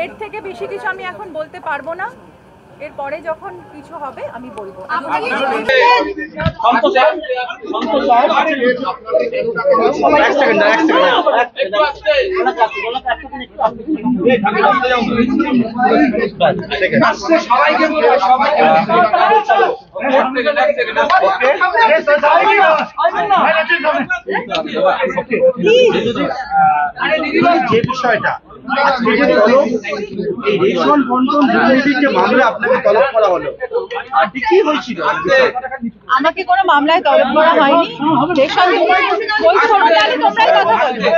এর থেকে বেশি কিছু আমি এখন বলতে পারবো না। এরপরে যখন কিছু হবে আমি বলবো। যে বিষয়টা আজকে যে তলব এই রেশন বন্টন দুর্নীতির যে মামলা আপনাকে তলব করা হলো, কি হয়েছিল? আমাকে কোনো মামলায় তলব করা হয়নি। রেশন বলছো তাহলে তোমরাই কথা বলবে।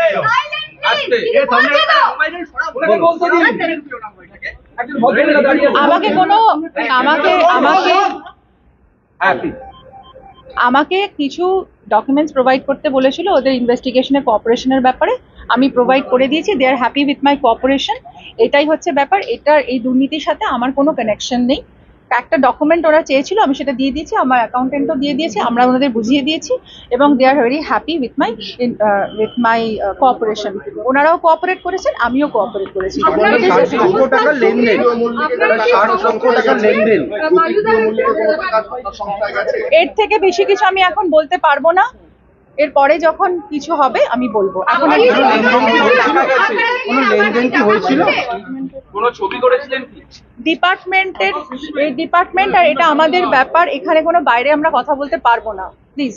আমাকে কিছু ডকুমেন্টস প্রোভাইড করতে বলেছিল ওদের ইনভেস্টিগেশনের কোঅপারেশনের ব্যাপারে। আমি প্রোভাইড করে দিয়েছি। দে আর হ্যাপি উইথ মাই কোঅপারেশন। এটাই হচ্ছে ব্যাপার। এই দুর্নীতির সাথে আমার কোনো কানেকশন নেই। একটা ডকুমেন্ট ওরা চেয়েছিল, আমি সেটা দিয়ে দিয়েছি। আমার অ্যাকাউন্টেন্টও দিয়ে দিয়েছি। আমরা ওনাদের বুঝিয়ে দিয়েছি এবং they are very happy with my cooperation. ওনারাও কোঅপারেট করেছেন, আমিও কোঅপারেট করেছি। এর থেকে বেশি কিছু আমি এখন বলতে পারবো না। এরপরে যখন কিছু হবে আমি বলবো। এখন ডিপার্টমেন্ট আর এটা আমাদের ব্যাপার। এখানে কোনো বাইরে আমরা কথা বলতে পারবো না, প্লিজ।